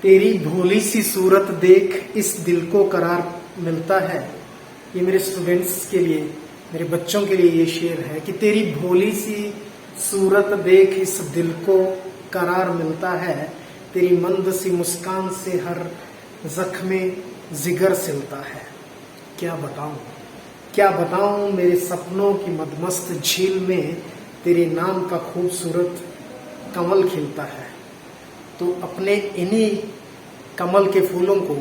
तेरी भोली सी सूरत देख इस दिल को करार मिलता है। ये मेरे स्टूडेंट्स के लिए, मेरे बच्चों के लिए ये शेर है कि तेरी भोली सी सूरत देख इस दिल को करार मिलता है। तेरी मंद सी मुस्कान से हर जख्मे जिगर सिलता है। क्या बताऊं मेरे सपनों की मदमस्त झील में तेरे नाम का खूबसूरत कमल खिलता है। तो अपने इन्हीं कमल के फूलों को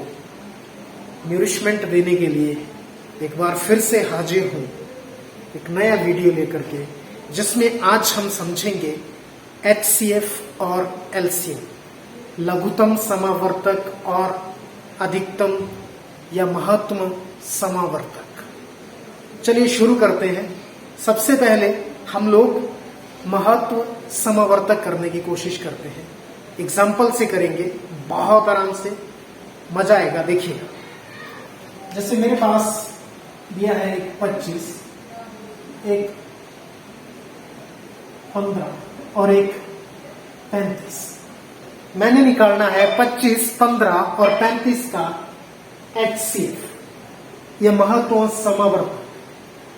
नरिशमेंट देने के लिए एक बार फिर से हाजिर हूं एक नया वीडियो लेकर के, जिसमें आज हम समझेंगे HCF और LCM, लघुतम समावर्तक और अधिकतम या महत्तम समावर्तक। चलिए शुरू करते हैं। सबसे पहले हम लोग महत्व समावर्तक करने की कोशिश करते हैं। एग्जाम्पल से करेंगे, बहुत आराम से, मजा आएगा। देखिए, जैसे मेरे पास दिया है एक 25, एक 15 और एक 35। मैंने निकालना है 25, 15 और 35 का HCF, यह महत्व समावर्तक।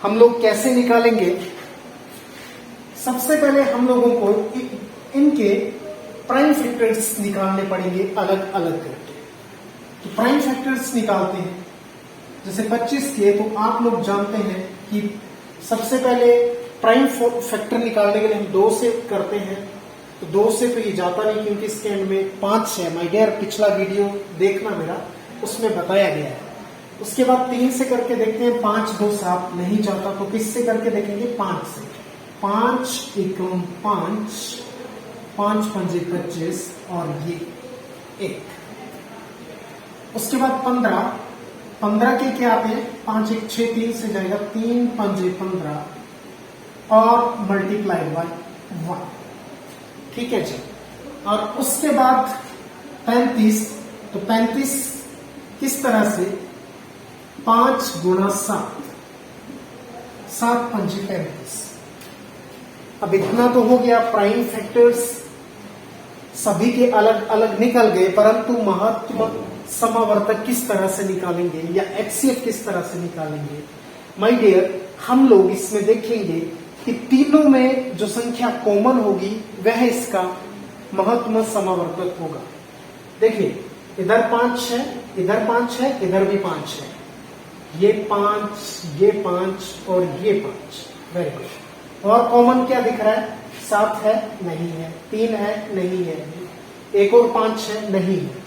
हम लोग कैसे निकालेंगे? सबसे पहले हम लोगों को इनके प्राइम फैक्टर्स निकालने पड़ेंगे अलग अलग करके। तो प्राइम फैक्टर्स निकालते हैं। जैसे 25 के, तो आप लोग जानते हैं कि सबसे पहले प्राइम फैक्टर निकालने के लिए हम 2 से करते हैं। तो 2 से तो ये जाता नहीं, क्योंकि इसके एंड में 5 है। माय डियर, पिछला वीडियो देखना मेरा, उसमें बताया गया है। उसके बाद 3 से करके देखते हैं, 5 2 7 नहीं जाता, तो किससे करके देखेंगे? 5 से। 5 एकम 5, 5 पंजे 25 और ये 1। उसके बाद 15 के क्या आते हैं? 5 1 6, 3 से जाएगा, 3 पंजे 15 और मल्टीप्लाई बाय 1। ठीक है जी। और उसके बाद 35, तो 35 किस तरह से? 5 गुणा 7, 7 पंजे 35। अब इतना तो हो गया। प्राइम फैक्टर्स सभी के अलग अलग निकल गए, परंतु महत्व समावर्तक किस तरह से निकालेंगे या HCF किस तरह से निकालेंगे? माय डियर, हम लोग इसमें देखेंगे कि तीनों में जो संख्या कॉमन होगी वह इसका महत्व समावर्तक होगा। देखिए, इधर 5 है, इधर 5 है, इधर भी 5 है। ये 5, ये 5 और ये 5। Very good. और कॉमन क्या दिख रहा है? 7 है, नहीं है। 3 है, नहीं है। एक और 5 है, नहीं है।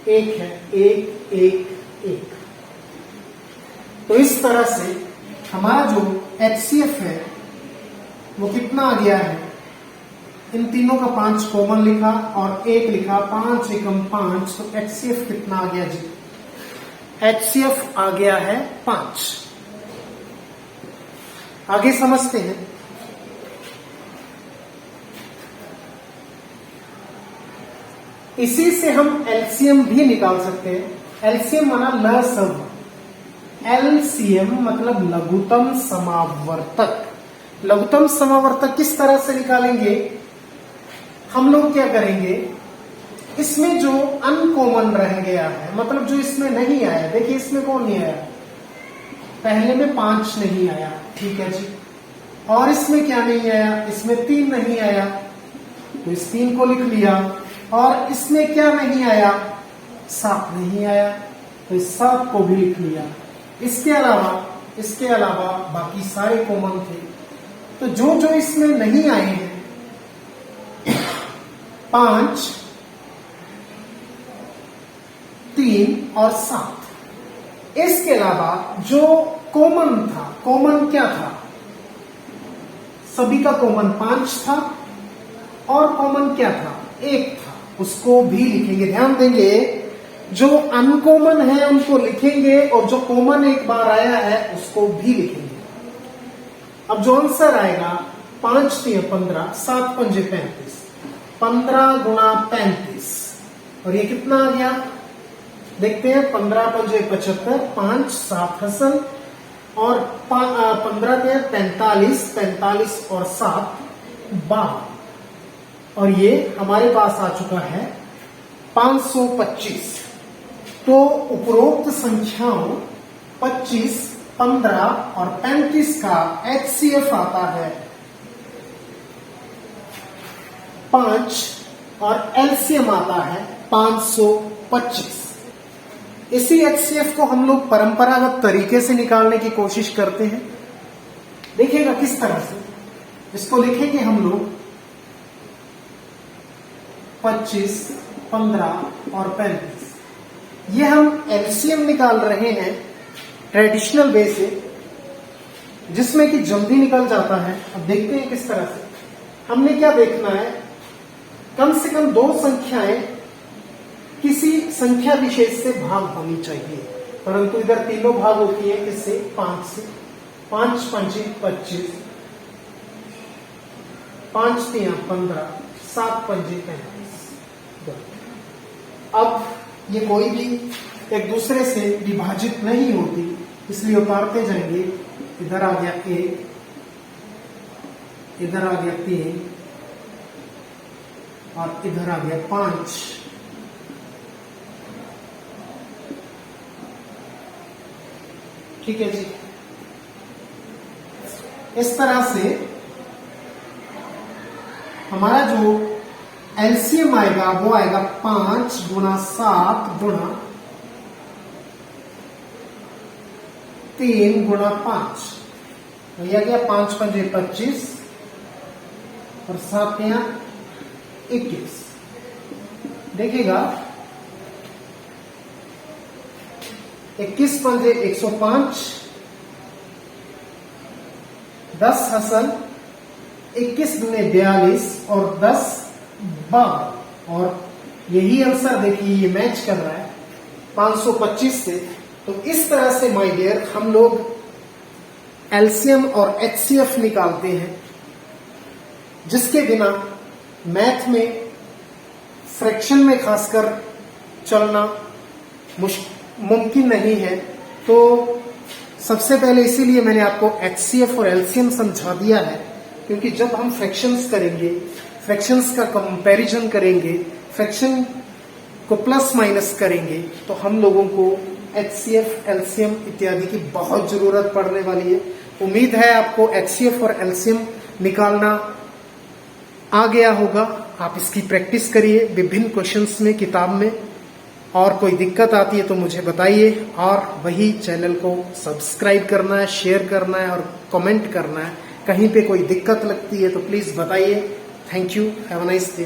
1 है, 1 1 1। तो इस तरह से हमारा जो HCF है वो कितना आ गया है? इन तीनों का 5 कॉमन लिखा और 1 लिखा, 5 एकम 5। तो HCF कितना आ गया जी? HCF आ गया है 5। आगे समझते हैं। इसी से हम LCM भी निकाल सकते हैं। LCM माना लसम, LCM मतलब लघुतम समावर्तक। लघुतम समावर्तक किस तरह से निकालेंगे? हम लोग क्या करेंगे, इसमें जो अनकॉमन रह गया है, मतलब जो इसमें नहीं आया, देखिए इसमें कौन नहीं आया? पहले में 5 नहीं आया, ठीक है जी। और इसमें क्या नहीं आया? इसमें 3 नहीं आया, तो इस 3 को लिख लिया। और इसमें क्या नहीं आया? 7 नहीं आया, तो इस 7 को भी लिख लिया। इसके अलावा बाकी सारे कॉमन थे। तो जो जो इसमें नहीं आए हैं, 5, 3 और 7। इसके अलावा जो कॉमन था, कॉमन क्या था? सभी का कॉमन 5 था और कॉमन क्या था? 1 था, उसको भी लिखेंगे। ध्यान देंगे, जो अनकॉमन है उनको लिखेंगे और जो कॉमन एक बार आया है उसको भी लिखेंगे। अब जो आंसर आएगा, 5 3 15, 7 पंजे 35, 15 गुणा 35, और ये कितना आ गया? देखते हैं, 15 पंजे 75, 5 7 हसन और 15 के 45, 45 और 7 12। और ये हमारे पास आ चुका है 525। तो उपरोक्त संख्याओं 25, 15 और 35 का HCF आता है 5 और LCM आता है 525। इसी HCF को हम लोग परंपरागत तरीके से निकालने की कोशिश करते हैं। देखिएगा किस तरह से इसको लिखेंगे हम लोग 25, 15 और 35। ये हम LCM निकाल रहे हैं ट्रेडिशनल वे से, जिसमें कि जल्दी निकल जाता है। अब देखते हैं किस तरह से। हमने क्या देखना है, कम से कम दो संख्याएं किसी संख्या विशेष से भाग होनी चाहिए, परंतु इधर तीनों भाग होती है किससे, 5 से। 5 5 25, 5 3 15, 7 5 35। अब ये कोई भी एक दूसरे से विभाजित नहीं होती, इसलिए उतारते जाएंगे। इधर आ गया 1, इधर आ गया 3 और इधर आ गया 5। ठीक है जी। इस तरह से हमारा जो LCM आएगा वो आएगा 5 गुणा 7 गुणा 3 गुणा 5। भैया गया 5 5 25 और 7 21। देखिएगा 21 5 105, 10 हसन 21 दूने 42 और 10 12। और यही आंसर देखिए ये मैच कर रहा है 525 से। तो इस तरह से माय डियर हम लोग LCM और HCF निकालते हैं, जिसके बिना मैथ में फ्रैक्शन में खासकर चलना मुमकिन नहीं है। तो सबसे पहले इसीलिए मैंने आपको HCF और LCM समझा दिया है, क्योंकि जब हम फ्रैक्शंस करेंगे, फ्रैक्शंस का कंपैरिजन करेंगे, फ्रैक्शन को प्लस माइनस करेंगे, तो हम लोगों को HCF, LCM इत्यादि की बहुत जरूरत पड़ने वाली है। उम्मीद है आपको HCF और LCM निकालना आ गया होगा। आप इसकी प्रैक्टिस करिए विभिन्न क्वेश्चंस में, किताब में। और कोई दिक्कत आती है तो मुझे बताइए, और वही चैनल को सब्सक्राइब करना है, शेयर करना है और कमेंट करना है। कहीं पे कोई दिक्कत लगती है तो प्लीज बताइए। Thank you, have a nice day.